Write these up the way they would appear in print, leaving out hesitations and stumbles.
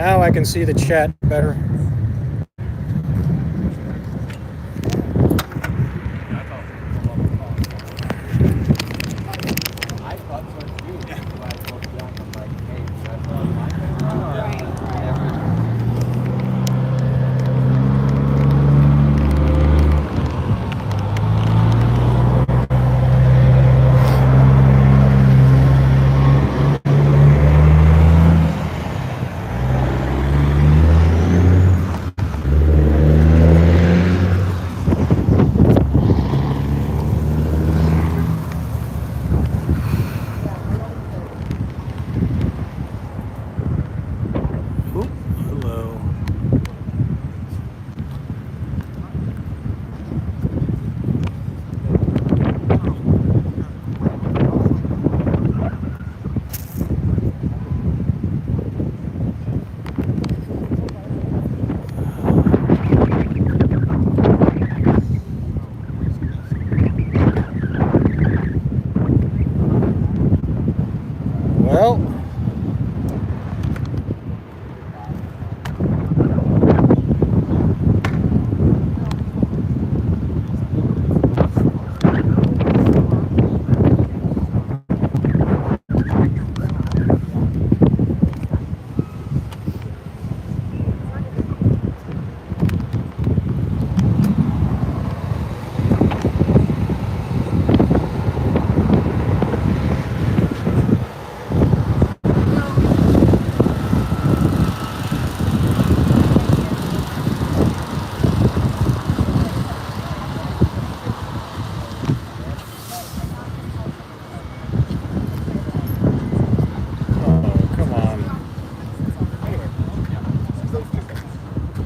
Now I can see the chat better.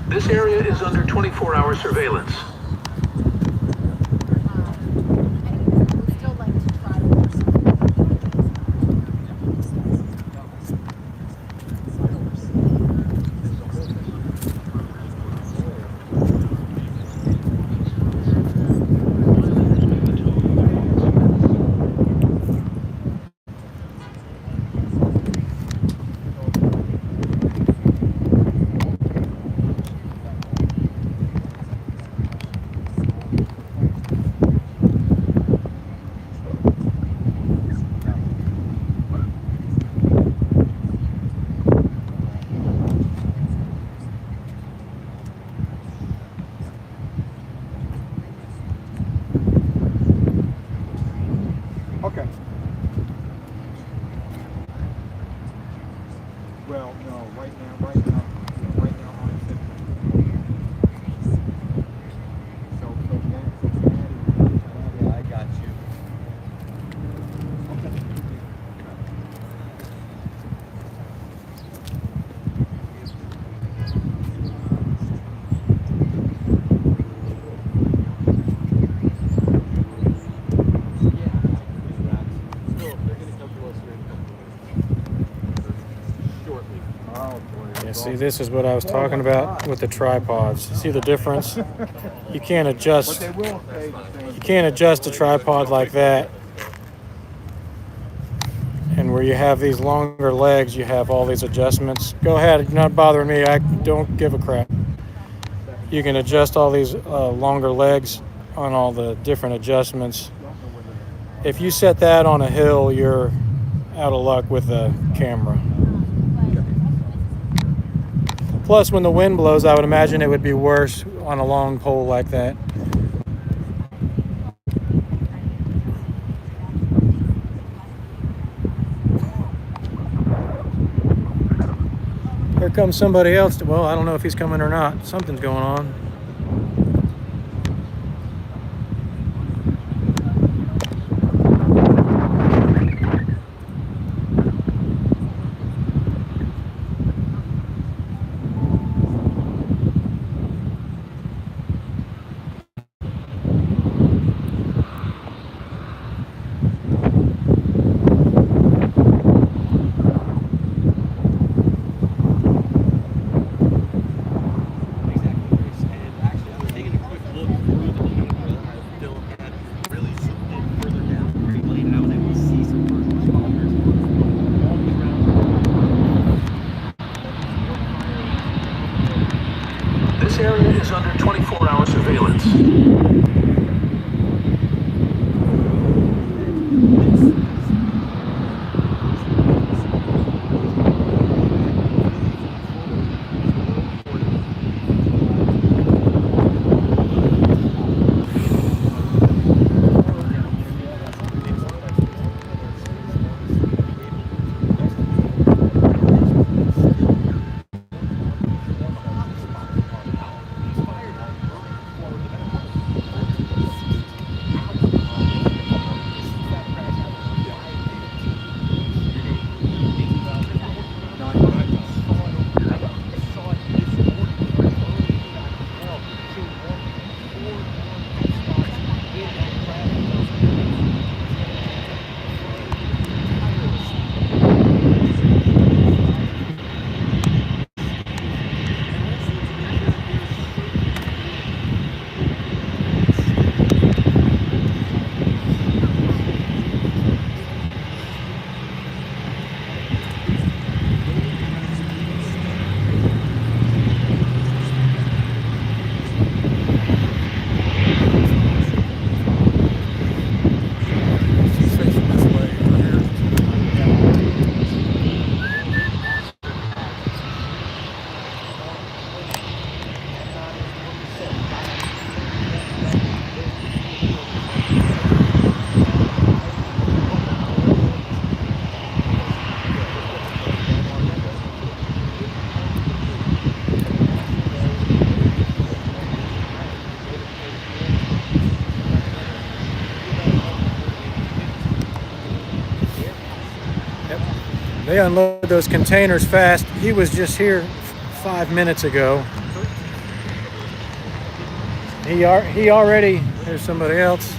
This area is under 24-hour surveillance. Okay. Well, no, right now, I'm sitting. So yeah, I got you. Okay. Yeah, see, this is what I was talking about with the tripods. See the difference? You can't adjust. You can't adjust a tripod like that. And where you have these longer legs, you have all these adjustments. Go ahead, it's not bothering me. I don't give a crap. You can adjust all these longer legs on all the different adjustments. If you set that on a hill, you're out of luck with the camera. Plus, when the wind blows, I would imagine it would be worse on a long pole like that. Here comes somebody else. Well, I don't know if he's coming or not. Something's going on. surveillance. They unload those containers fast. He was just here 5 minutes ago. He already, there's somebody else.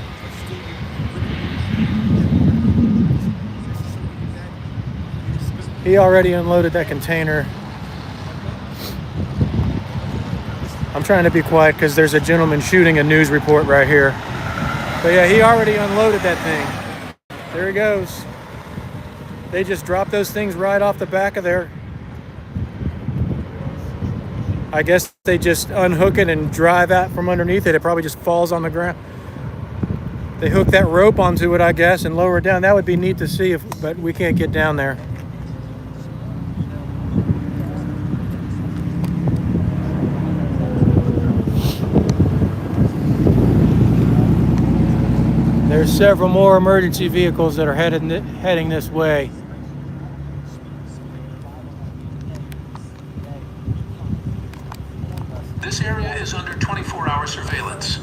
He already unloaded that container. I'm trying to be quiet because there's a gentleman shooting a news report right here. But yeah, he already unloaded that thing. There he goes. They just drop those things right off the back of there. I guess they just unhook it and drive out from underneath it. It probably just falls on the ground. They hook that rope onto it, I guess, and lower it down. That would be neat to see, but we can't get down there. There's several more emergency vehicles that are heading this way. This area is under 24-hour surveillance.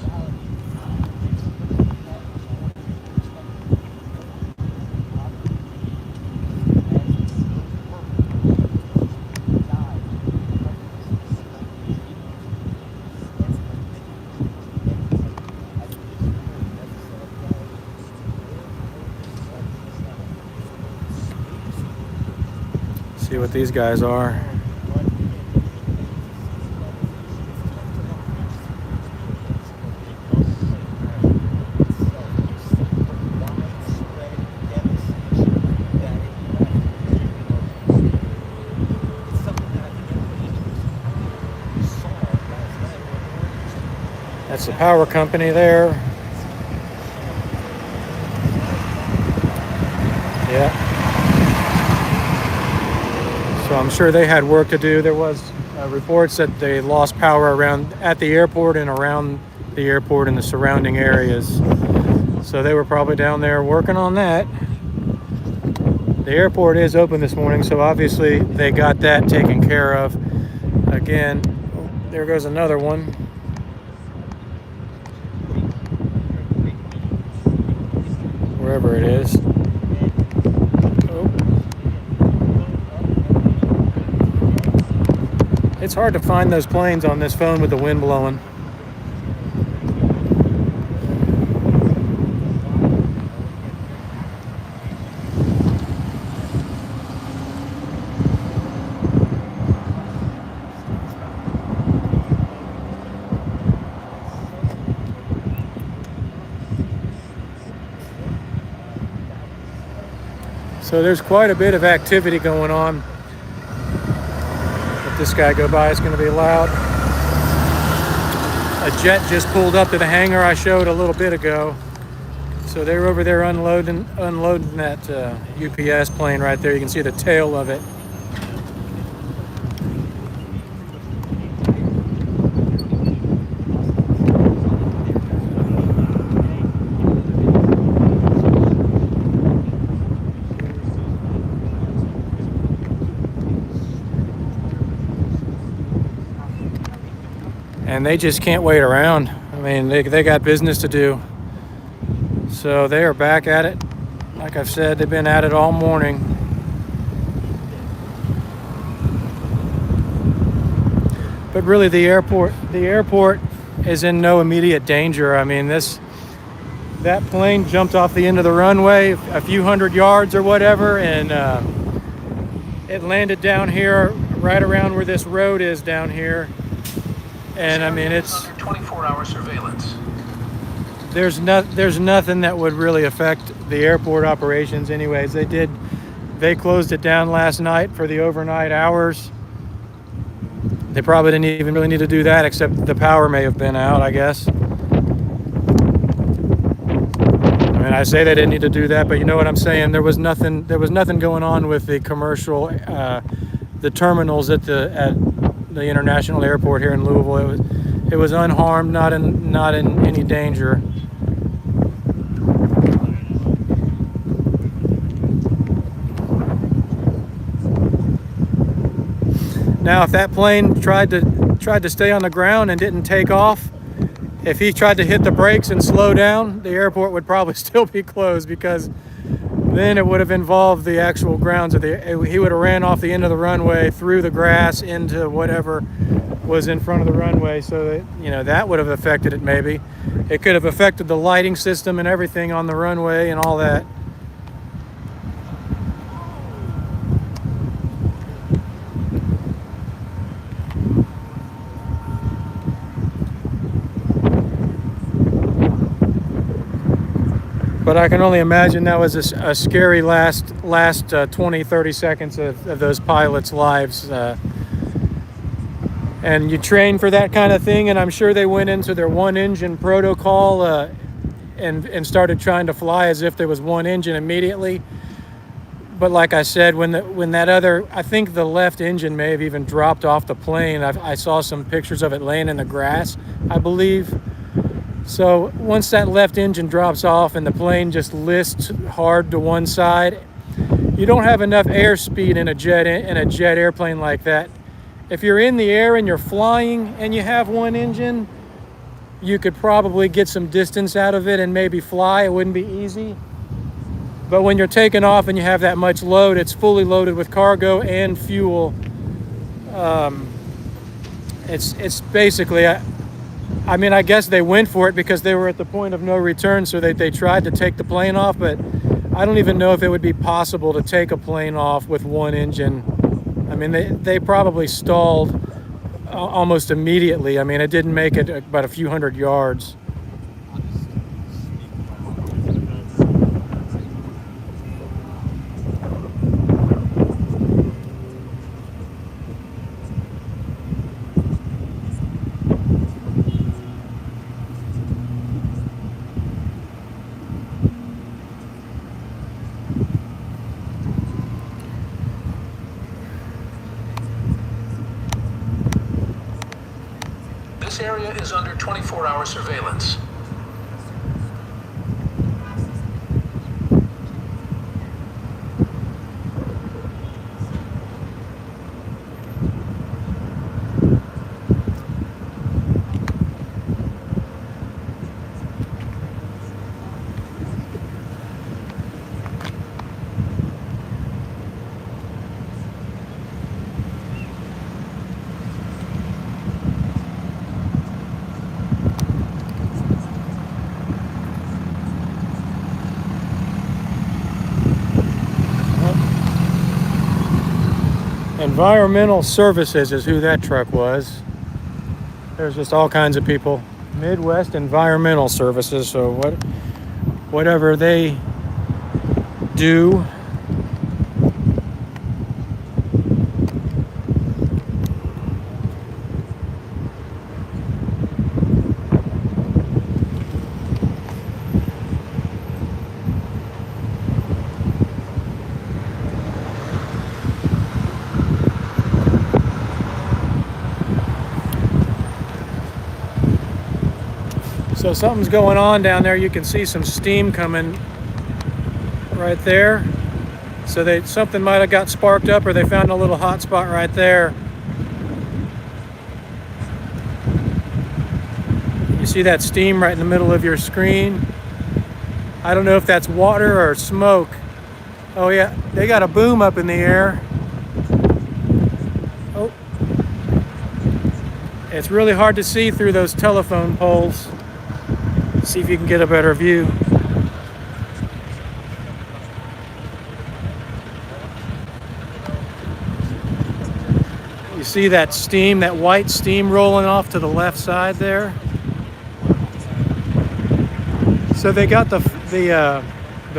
See what these guys are. That's the power company there. Yeah. So I'm sure they had work to do. There was reports that they lost power at the airport and around the airport and the surrounding areas. So they were probably down there working on that. The airport is open this morning, so obviously they got that taken care of. Again, there goes another one. Wherever it is. It's hard to find those planes on this phone with the wind blowing. So there's quite a bit of activity going on. Let this guy go by, it's going to be loud. A jet just pulled up to the hangar I showed a little bit ago. So they're over there unloading that UPS plane right there. You can see the tail of it. And they just can't wait around. I mean, they got business to do. So they are back at it. Like I've said, they've been at it all morning. But really, the airport is in no immediate danger. I mean, that plane jumped off the end of the runway a few hundred yards or whatever, and it landed down here, right around where this road is down here. And I mean, it's under 24-hour surveillance. There's nothing that would really affect the airport operations. Anyways, they closed it down last night for the overnight hours. They probably didn't even really need to do that, except the power may have been out, I guess. I mean, I say they didn't need to do that, but you know what I'm saying. There was nothing going on with the commercial, the terminals at the international airport here in Louisville. It was unharmed, not in any danger. Now, if that plane tried to stay on the ground and didn't take off, if he tried to hit the brakes and slow down, the airport would probably still be closed, because then it would have involved the actual grounds of he would have ran off the end of the runway, through the grass into whatever was in front of the runway. So that, you know, that would have affected it. Maybe it could have affected the lighting system and everything on the runway and all that. But I can only imagine that was a scary last 20, 30 seconds of those pilots' lives. And you train for that kind of thing, and I'm sure they went into their one-engine protocol and started trying to fly as if there was one engine immediately. But like I said, when that other, I think the left engine may have even dropped off the plane. I saw some pictures of it laying in the grass, I believe. So once that left engine drops off and the plane just lists hard to one side, you don't have enough airspeed in a jet airplane like that. If you're in the air and you're flying and you have one engine, you could probably get some distance out of it and maybe fly. It wouldn't be easy. But when you're taking off and you have that much load, it's fully loaded with cargo and fuel. It's basically, I mean, I guess they went for it because they were at the point of no return, so they tried to take the plane off, but I don't even know if it would be possible to take a plane off with one engine. I mean, they probably stalled almost immediately. I mean, it didn't make it about a few hundred yards. This area is under 24-hour surveillance. Environmental Services is who that truck was. There's just all kinds of people. Midwest Environmental Services. So whatever they do, So something's going on down there. You can see some steam coming right there. So something might have got sparked up, or they found a little hot spot right there. You see that steam right in the middle of your screen? I don't know if that's water or smoke. Oh yeah, they got a boom up in the air. Oh. It's really hard to see through those telephone poles. See if you can get a better view. You see that steam, that white steam rolling off to the left side there? So they got the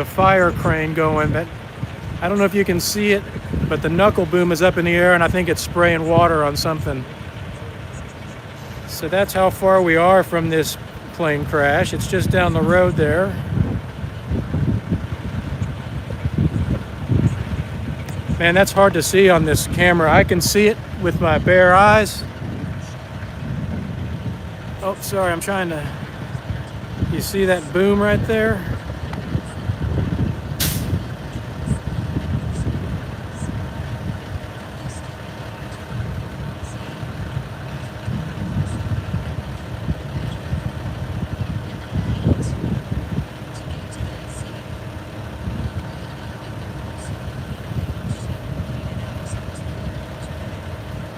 fire crane going. That I don't know if you can see it, but the knuckle boom is up in the air, and I think it's spraying water on something. So that's how far we are from this plane crash. It's just down the road there. Man, that's hard to see on this camera. I can see it with my bare eyes. Oh, sorry, I'm trying to... You see that boom right there?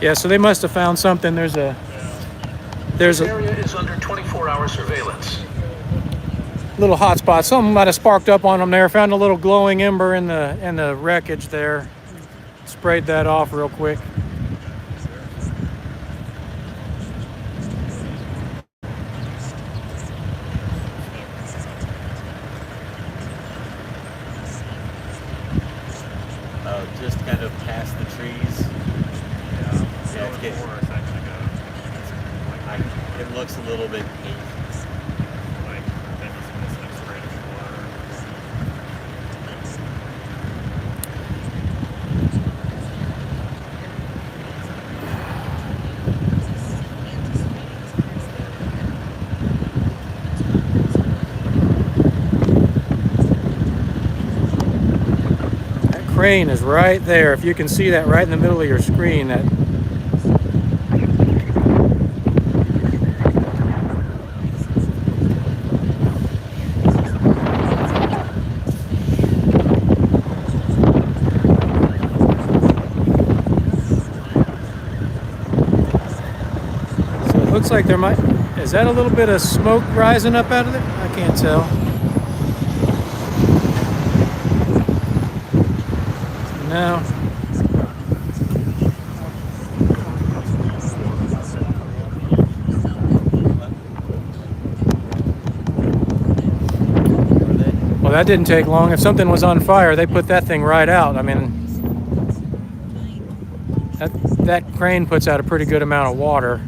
Yeah, so they must have found something. There's This area is under 24-hour surveillance. little hot spot. Something might have sparked up on them there. Found a little glowing ember in the wreckage there. Sprayed that off real quick. Just kind of past the trees. Yeah, it's getting, it looks a little bit pink. Crane is right there. If you can see that right in the middle of your screen, that so it looks like there might, is that a little bit of smoke rising up out of it? I can't tell. No. Well, that didn't take long. If something was on fire, they put that thing right out. I mean, that crane puts out a pretty good amount of water.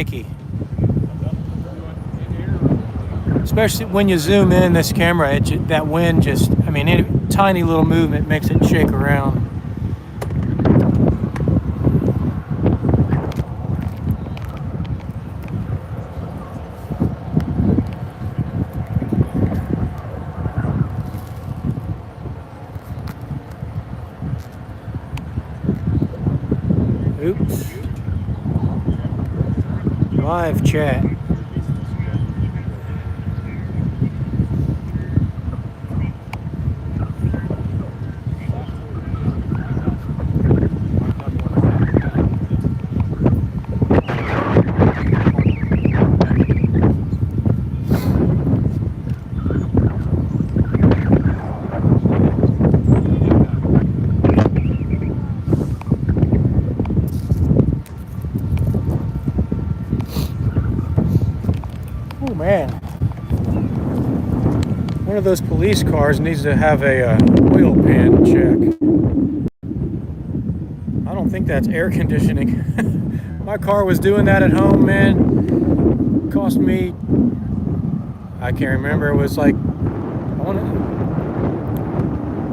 shaky. Especially when you zoom in this camera, that wind just, I mean, any tiny little movement makes it shake around. Oops. Live chat. Oh man, one of those police cars needs to have a oil pan check. I don't think that's air conditioning. My car was doing that at home, man. Cost me, I can't remember, it was like,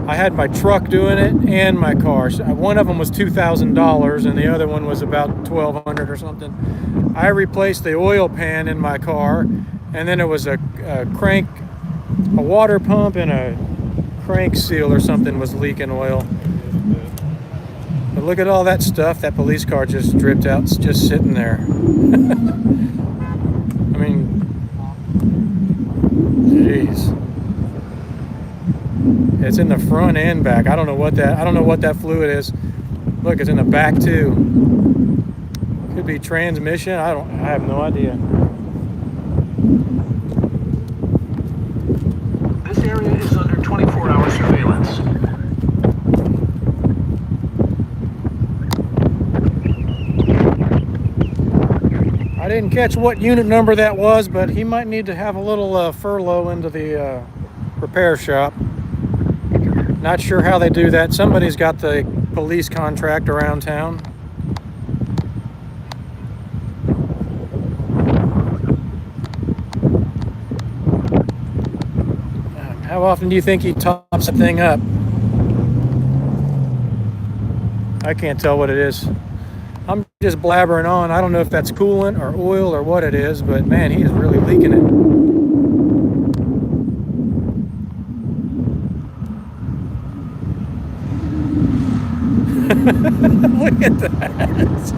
I had my truck doing it and my car. One of them was $2,000 and the other one was about $1,200 or something. I replaced the oil pan in my car, and then it was a water pump and a crank seal or something was leaking oil. But look at all that stuff that police car just dripped out, it's just sitting there. I mean, jeez. It's in the front and back. I don't know what that fluid is. Look, it's in the back too. Could be transmission. I have no idea. This area is under 24-hour surveillance. I didn't catch what unit number that was, but he might need to have a little furlough into the repair shop. Not sure how they do that. Somebody's got the police contract around town. How often do you think he tops the thing up? I can't tell what it is. I'm just blabbering on. I don't know if that's coolant or oil or what it is, but man, he is really leaking it. Look at that.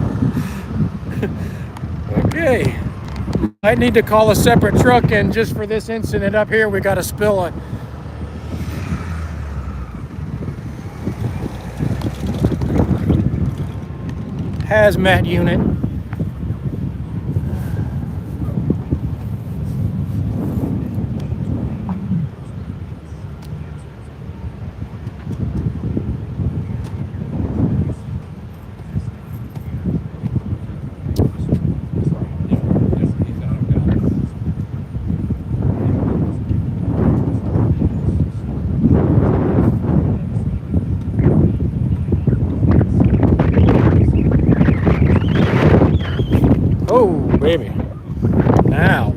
Okay. I need to call a separate truck in just for this incident up here. We got to spill a hazmat unit. Oh, baby. Now.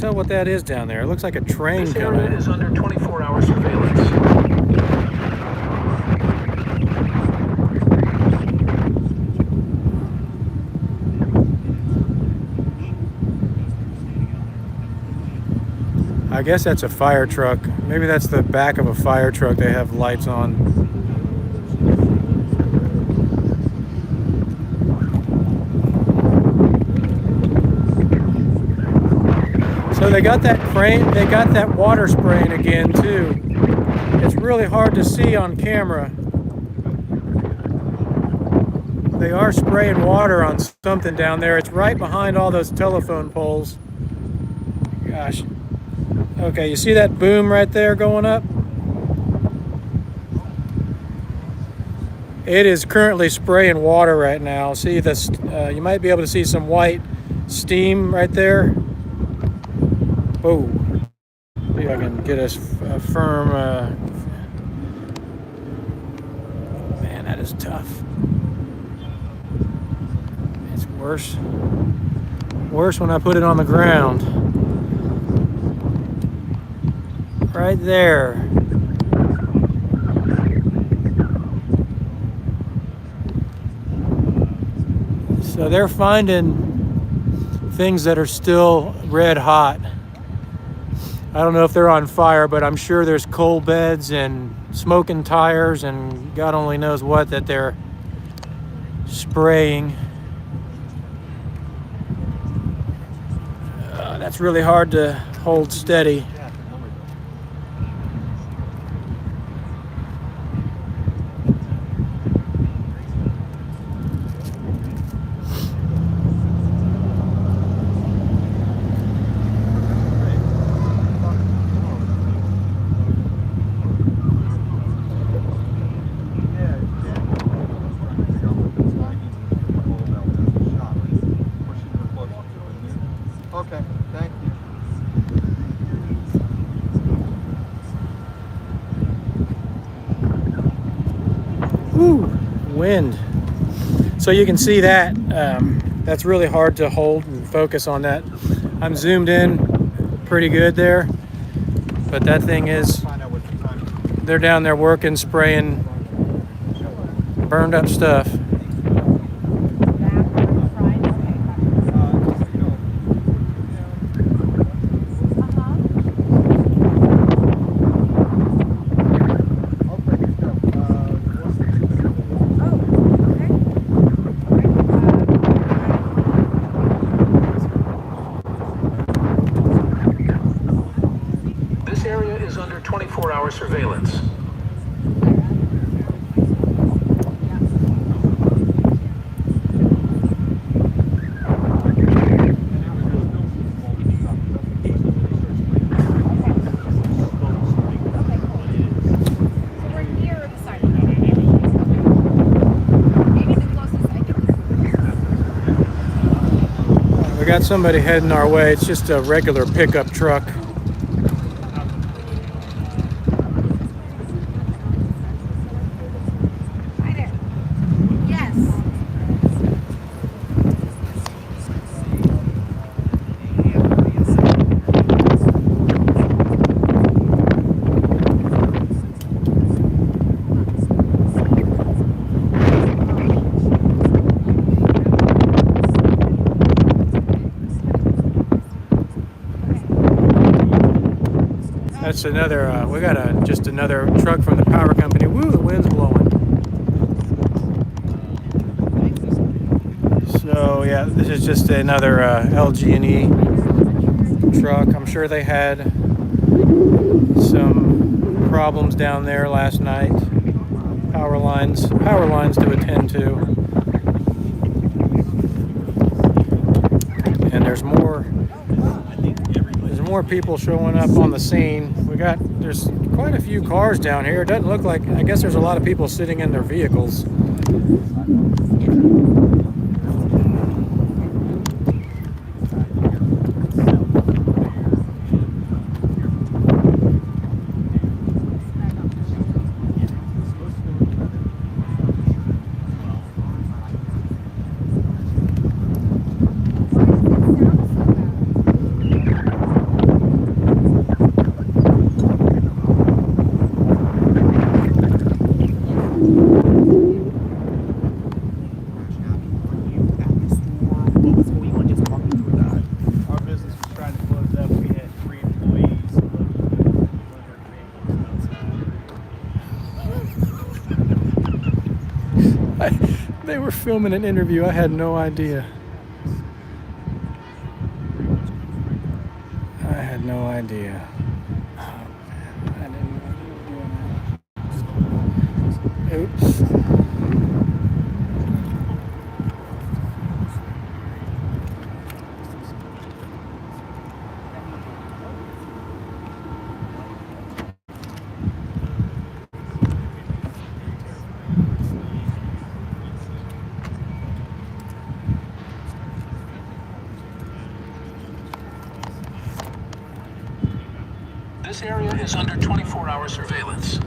tell what that is down there. It looks like a train This area coming. is under 24-hour surveillance. I guess that's a fire truck. Maybe that's the back of a fire truck. They have lights on. So they got that crane, they got that water spraying again too. It's really hard to see on camera. They are spraying water on something down there. It's right behind all those telephone poles. Gosh. Okay, you see that boom right there going up? It is currently spraying water right now. See this? You might be able to see some white steam right there. Whoa. See if I can get a firm. Man, that is tough. It's worse. Worse when I put it on the ground. Right there. So they're finding things that are still red hot. I don't know if they're on fire, but I'm sure there's coal beds and smoking tires and God only knows what that they're spraying. That's really hard to hold steady. Okay, thank you. Woo, wind. So you can see that. That's really hard to hold and focus on that. I'm zoomed in pretty good there, but that thing is, Find out what you're trying to do. they're down there working, spraying burned up stuff. This area is under 24-hour surveillance. We got somebody heading our way. It's just a regular pickup truck. Hi there. Yes. That's another, we got just another truck from the power company. Woo, the wind's blowing. So yeah, this is just another LG&E truck. I'm sure they had some problems down there last night. Power lines to attend to. And there's more people showing up on the scene. There's quite a few cars down here. It doesn't look like, I guess there's a lot of people sitting in their vehicles. filming an interview. I had no idea. I had no idea. Oh, man. I didn't know you were doing that. Oops. This area is under 24-hour surveillance.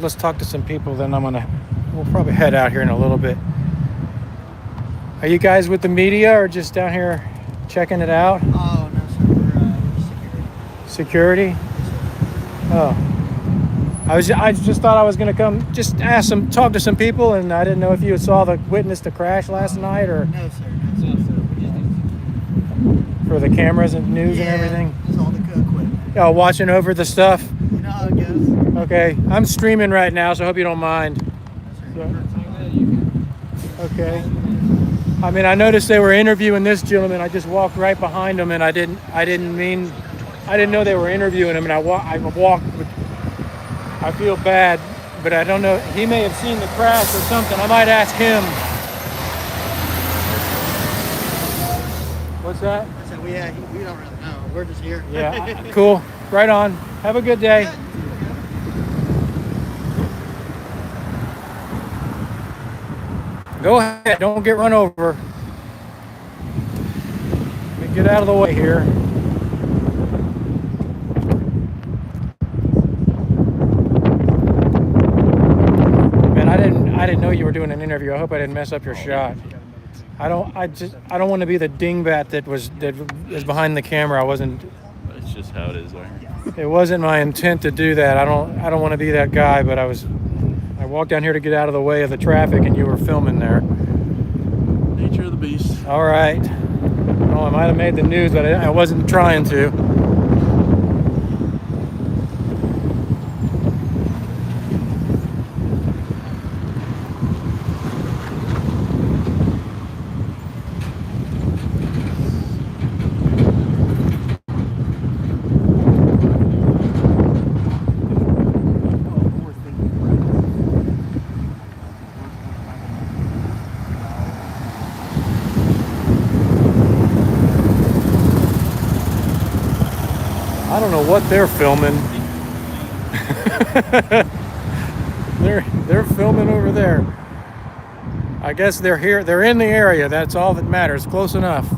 Let's talk to some people, then we'll probably head out here in a little bit. Are you guys with the media or just down here checking it out? Oh, no, sir. We're security. Security? Oh. I just thought I was gonna come just talk to some people, and I didn't know if you saw witnessed the crash last night or No, sir. No, sir. We just for the cameras and news and everything. Just all the equipment. Y'all watching over the stuff? You know how it goes. Okay, I'm streaming right now, so I hope you don't mind. Okay. I mean, I noticed they were interviewing this gentleman. I just walked right behind him, and I didn't know they were interviewing him, and I walked. I feel bad, but I don't know. He may have seen the crash or something. I might ask him. What's that? I said, we don't really know. We're just here. Yeah, cool. Right on. Have a good day. Go ahead. Don't get run over. Let me get out of the way here. Man, I didn't know you were doing an interview. I hope I didn't mess up your shot. I don't want to be the dingbat that is behind the camera. I wasn't. It's just how it is there. It wasn't my intent to do that. I don't want to be that guy, but I walked down here to get out of the way of the traffic, and you were filming there. Nature of the beast. All right. Well, I might have made the news, but I wasn't trying to. I don't know what they're filming. They're filming over there. I guess they're here. They're in the area. That's all that matters. Close enough.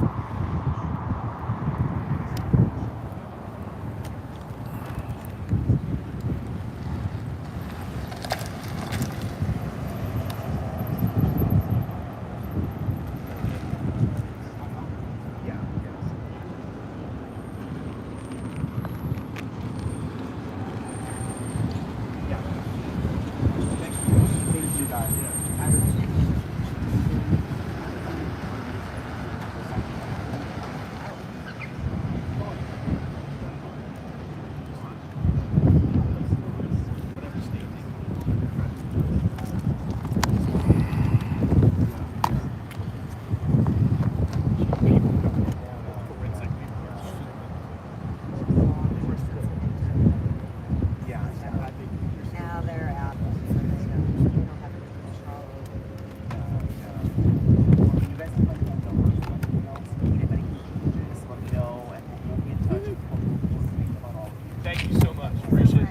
Now they're out. So they don't have any control Thank you so much. Appreciate it.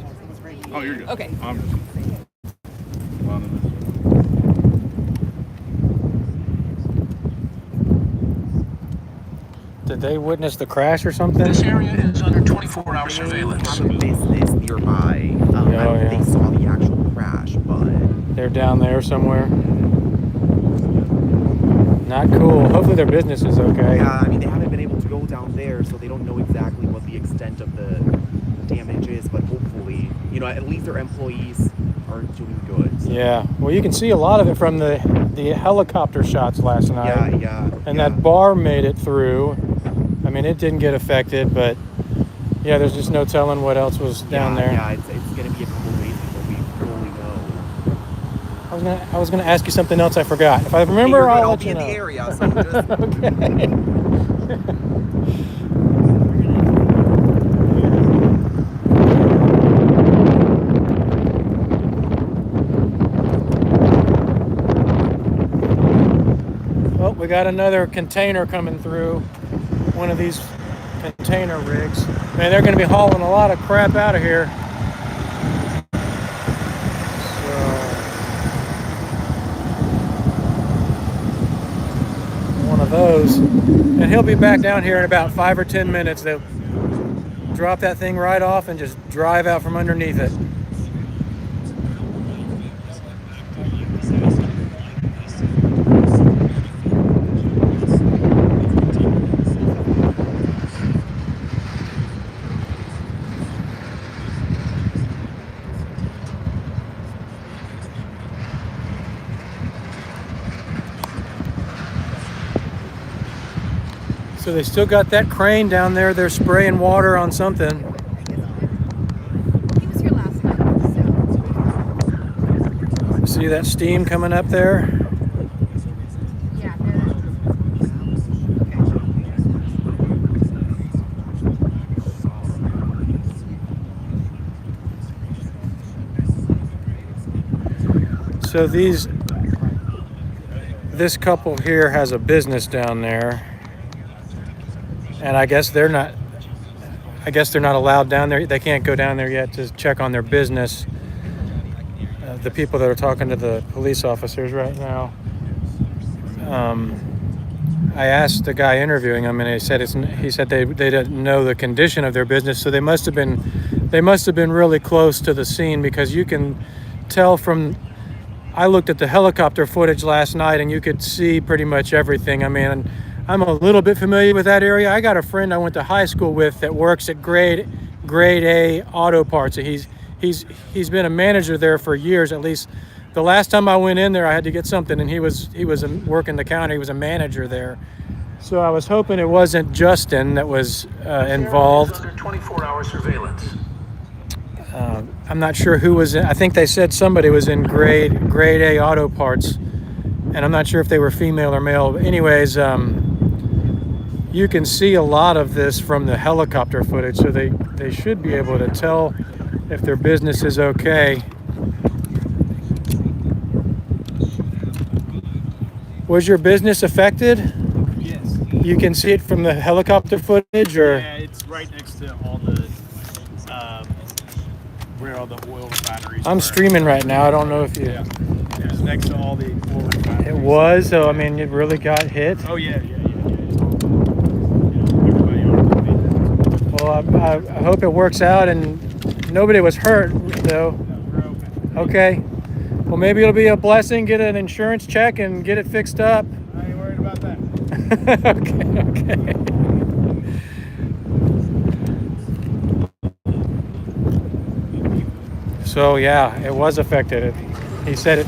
Oh, you're good. Okay. I'm just running this. Did they witness the crash or something? This area is under 24-hour surveillance. Have a business nearby. I don't yeah. think they saw the actual crash, but They're down there somewhere. Not cool. Hopefully their business is okay. yeah, I mean they haven't been able to go down there, so they don't know exactly what the extent of the damage is. But hopefully, at least their employees are doing good. So. Yeah. Well, you can see a lot of it from the helicopter shots last night. Yeah. And that bar made it through. I mean, it didn't get affected, but yeah, there's just no telling what else was down there. Yeah, it's gonna be a couple days before we fully know. I was gonna ask you something else I forgot. If I remember, Hey, you're good. I'll I'll let be you in know. the area, so just Oh, we got another container coming through. One of these container rigs. Man, they're going to be hauling a lot of crap out of here. So, one of those. And he'll be back down here in about 5 or 10 minutes. They'll drop that thing right off and just drive out from underneath it. So they still got that crane down there. They're spraying water on something. He was here last night, so. See that steam coming up there? Yeah, So this couple here has a business down there. And I guess they're not allowed down there. They can't go down there yet to check on their business. The people that are talking to the police officers right now. I asked the guy interviewing them, and he said they didn't know the condition of their business, so they must have been really close to the scene, because you can tell from. I looked at the helicopter footage last night, and you could see pretty much everything. I mean, I'm a little bit familiar with that area. I got a friend I went to high school with that works at Grade A Auto Parts. He's been a manager there for years. At least the last time I went in there, I had to get something, and he was working the counter. He was a manager there. So I was hoping it wasn't Justin that was involved. Under 24-hour surveillance. I'm not sure who was in. I think they said somebody was in Grade A Auto Parts, and I'm not sure if they were female or male. But anyways, you can see a lot of this from the helicopter footage, so they should be able to tell if their business is okay. Was your business affected? Yes. You can see it from the helicopter footage, or Yeah, it's right next to all the where all the oil refineries I'm were. streaming right now. I don't know if you. Yeah. It was next to all the oil refineries. It was. So I mean, it really got hit. Oh, yeah. Everybody on the Well, I hope it works out and nobody was hurt though. we're open. Okay. Well, maybe it'll be a blessing. Get an insurance check and get it fixed up. I ain't worried about that. Okay. So yeah, it was affected. He said it.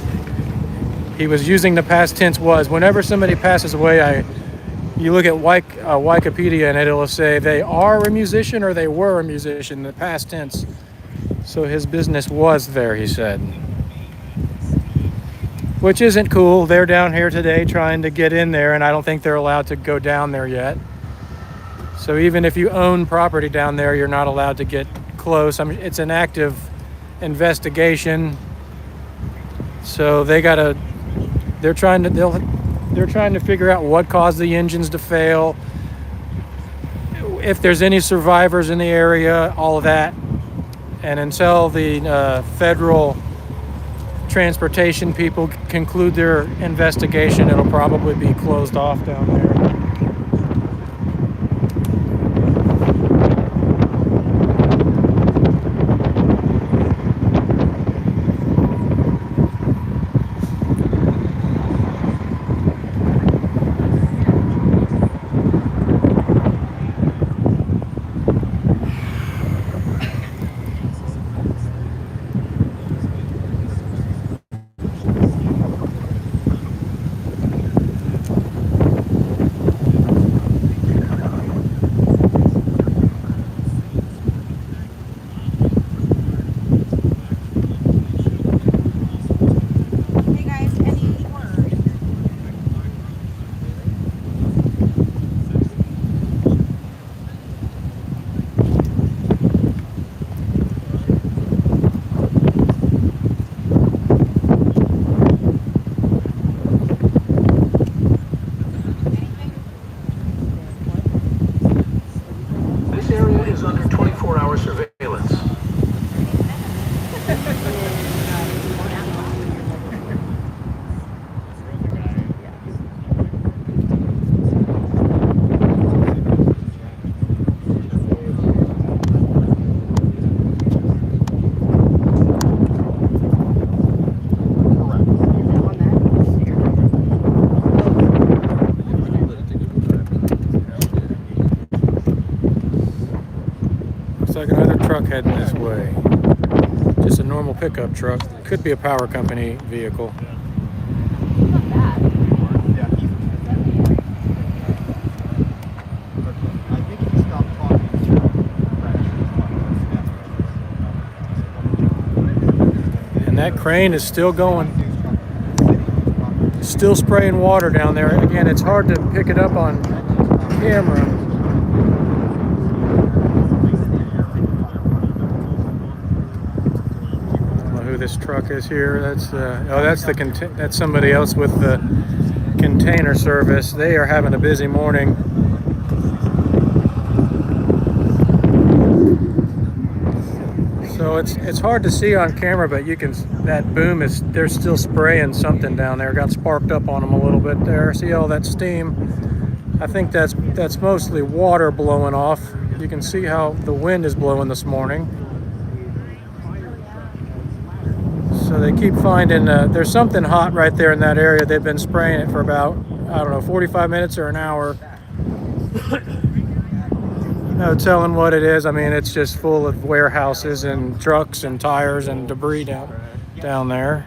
He was using the past tense was. Whenever somebody passes away, you look at Wikipedia and it'll say they are a musician or they were a musician. The past tense. So his business was there. He said. Which isn't cool. They're down here today trying to get in there, and I don't think they're allowed to go down there yet. So even if you own property down there, you're not allowed to get close. I mean, it's an active investigation. So they're trying to figure out what caused the engines to fail, if there's any survivors in the area, all of that. And until the federal transportation people conclude their investigation, it'll probably be closed off down there. Hey guys, any word? This area is under 24-hour surveillance. Looks like another truck heading this way. Just a normal pickup truck. Could be a power company vehicle. Yeah, I think he stopped talking to And that crane is still going. Still spraying water down there. Again, it's hard to pick it up on camera. I don't know who this truck is here. That's somebody else with the container service. They are having a busy morning. So it's hard to see on camera, but you can. That boom is. They're still spraying something down there. Got sparked up on them a little bit there. See all that steam? I think that's mostly water blowing off. You can see how the wind is blowing this morning. So they keep finding. There's something hot right there in that area. They've been spraying it for about 45 minutes or an hour. No telling what it is. I mean, it's just full of warehouses and trucks and tires and debris down there.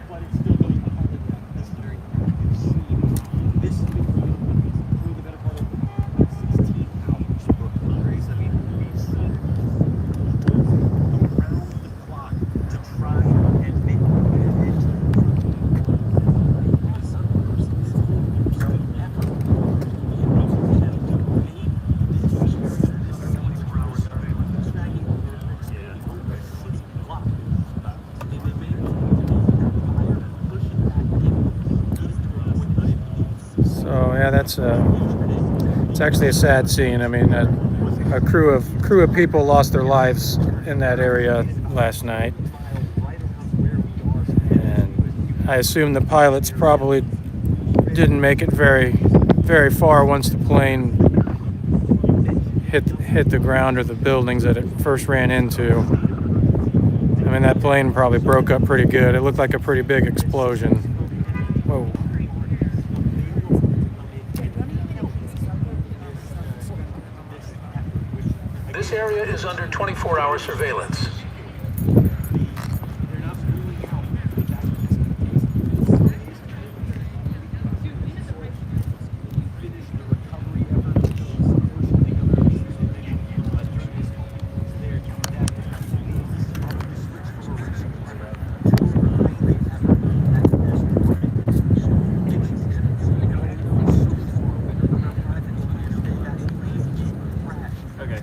So yeah, it's actually a sad scene. I mean, a crew of people lost their lives in that area last night, and I assume the pilots probably didn't make it very far once the plane hit the ground or the buildings that it first ran into. I mean, that plane probably broke up pretty good. It looked like a pretty big explosion. Whoa. This area is under 24-hour surveillance. Okay.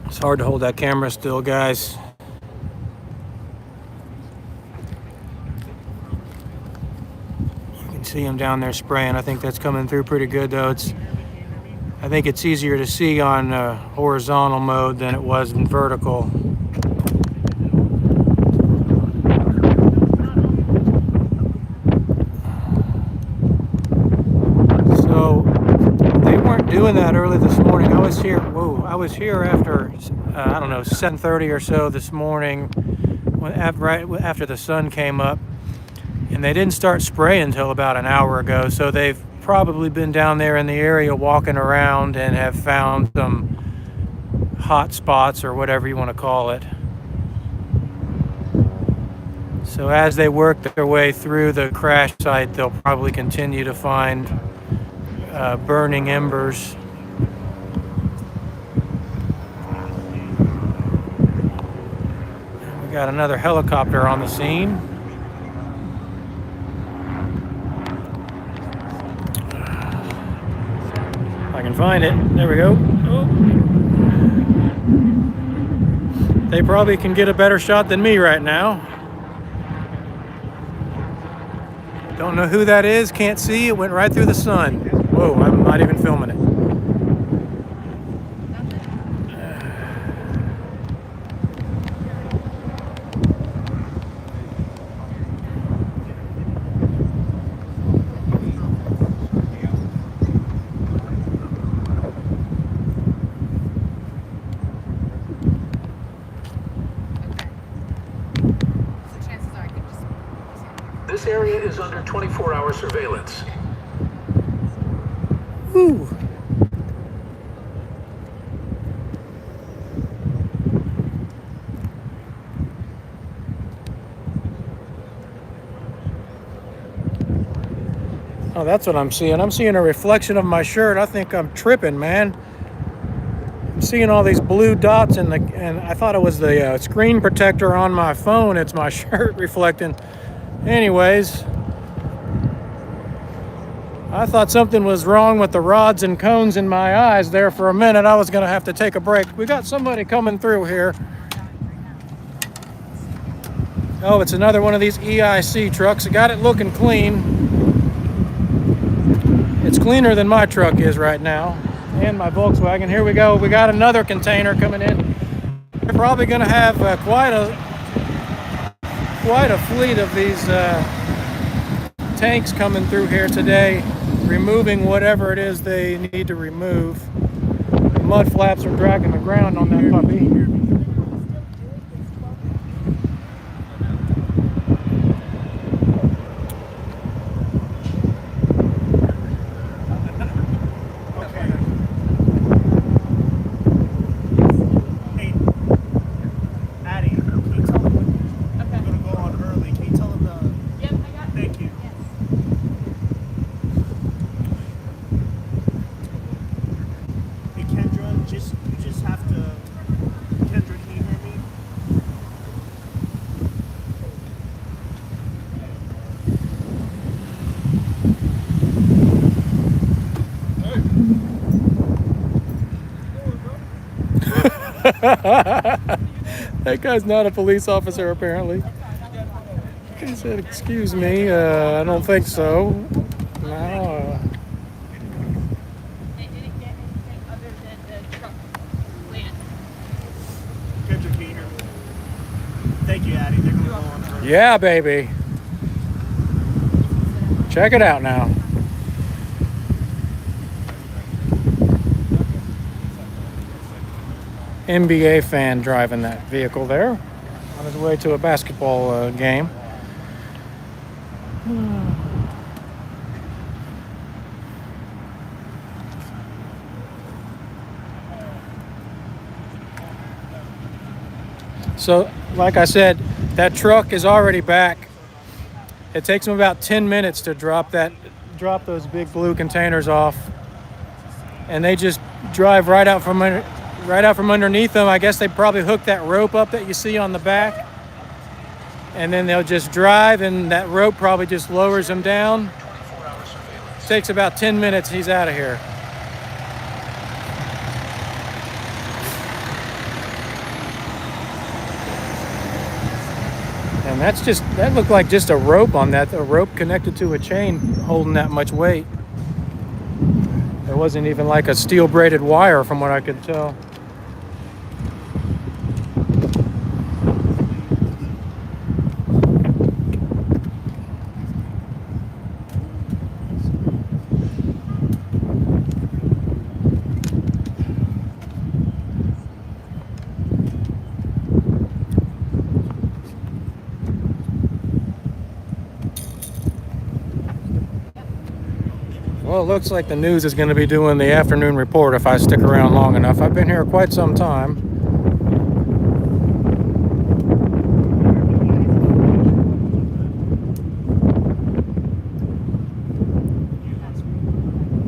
It's hard to hold that camera still, guys. You can see them down there spraying. I think that's coming through pretty good, though. I think it's easier to see on horizontal mode than it was in vertical. So they weren't doing that early this morning. I was here. Whoa! I was here after I don't know, 7:30 or so this morning, right after the sun came up, and they didn't start spraying until about an hour ago. So they've probably been down there in the area walking around and have found some hot spots or whatever you want to call it. So as they work their way through the crash site, they'll probably continue to find burning embers. We got another helicopter on the scene. If I can find it. There we go. Oh. They probably can get a better shot than me right now. Don't know who that is, can't see, it went right through the sun. Whoa, I'm not even filming it. This area is under 24-hour surveillance. Woo. Oh, that's what I'm seeing. I'm seeing a reflection of my shirt. I think I'm tripping, man. I'm seeing all these blue dots and I thought it was the screen protector on my phone. It's my shirt reflecting. Anyways, I thought something was wrong with the rods and cones in my eyes there for a minute. I was going to have to take a break. We got somebody coming through here. Oh, it's another one of these EIC trucks. I got it looking clean. It's cleaner than my truck is right now, and my Volkswagen. Here we go. We got another container coming in. We're probably going to have quite a fleet of these tanks coming through here today, removing whatever it is they need to remove. The mud flaps are dragging the ground on that puppy. Addie, can you tell them we're gonna go on early? Can you tell them That guy's not a police officer, apparently. He said, "Excuse me, I don't think so." No. Get your key here. Thank you, Addie. They're going to go on for Yeah, baby. Check it out now. NBA fan driving that vehicle there on his way to a basketball game. So, like I said, that truck is already back. It takes them about 10 minutes to drop those big blue containers off, and they just drive right out from underneath them. I guess they probably hooked that rope up that you see on the back, and then they'll just drive, and that rope probably just lowers them down. Takes about 10 minutes. He's out of here. And that looked like just a rope on that, a rope connected to a chain holding that much weight. It wasn't even like a steel braided wire from what I could tell. Well, it looks like the news is going to be doing the afternoon report if I stick around long enough. I've been here quite some time.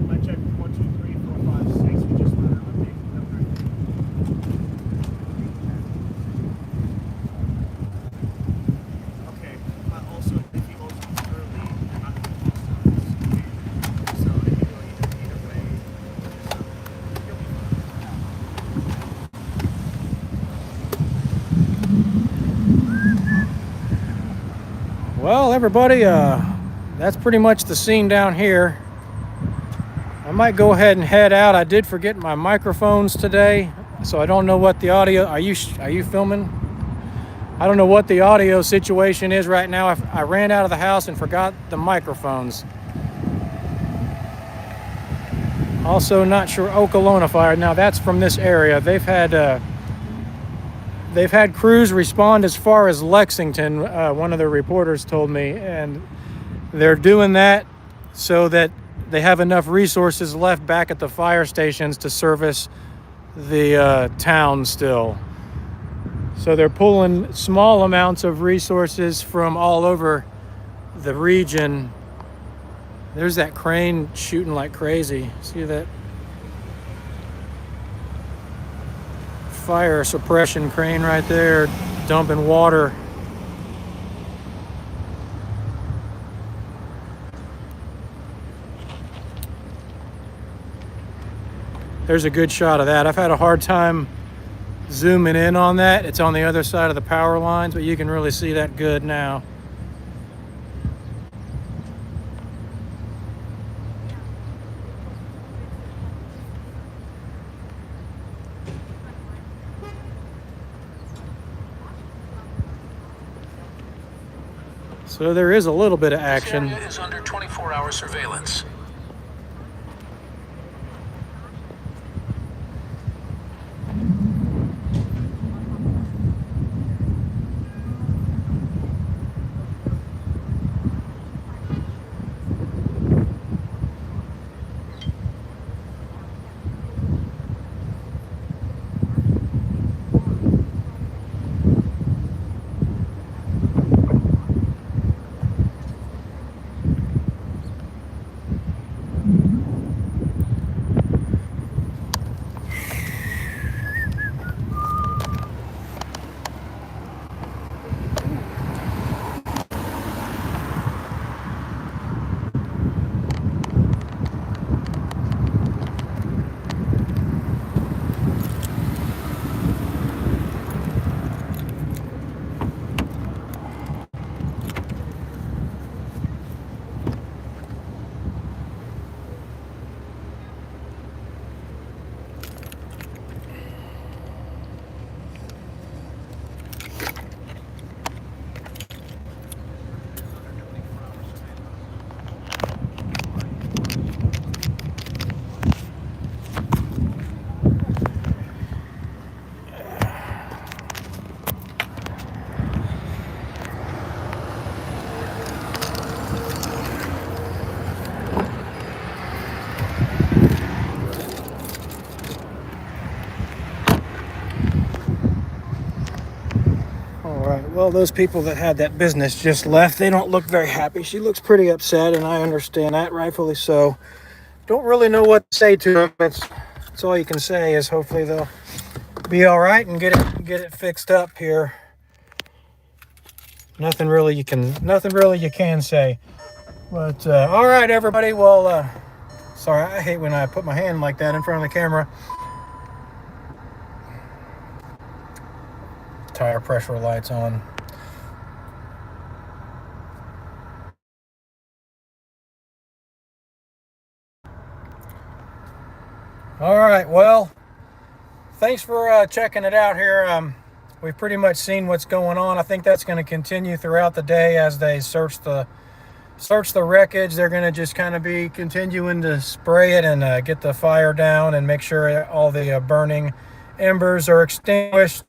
I checked 1, 2, 3, 4, 5, 6. We just let her update number. Okay. Also, if he goes early, they're not going to post on this. So it can go either way. You'll be fine. Well, everybody, that's pretty much the scene down here. I might go ahead and head out. I did forget my microphones today, so I don't know what the audio. Are you filming? I don't know what the audio situation is right now. I ran out of the house and forgot the microphones. Also, not sure. Okolona fire. Now that's from this area. They've had crews respond as far as Lexington. One of the reporters told me, and they're doing that so that they have enough resources left back at the fire stations to service the town still. So they're pulling small amounts of resources from all over the region. There's that crane shooting like crazy. See that? Fire suppression crane right there, dumping water. There's a good shot of that. I've had a hard time zooming in on that. It's on the other side of the power lines, but you can really see that good now. So there is a little bit of action. This area is under 24-hour surveillance. Well, those people that had that business just left. They don't look very happy. She looks pretty upset, and I understand that, rightfully so. Don't really know what to say to them. That's all you can say is hopefully they'll be all right and get it fixed up here. Nothing really you can say. But all right, everybody. Well, sorry, I hate when I put my hand like that in front of the camera. Tire pressure lights on. All right, well, thanks for checking it out here. We've pretty much seen what's going on. I think that's going to continue throughout the day as they search the wreckage. They're going to just kind of be continuing to spray it and get the fire down and make sure all the burning embers are extinguished.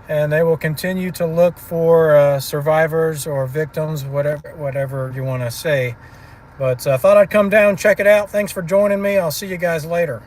And they will continue to look for survivors or victims, whatever you want to say. But I thought I'd come down, check it out. Thanks for joining me. I'll see you guys later.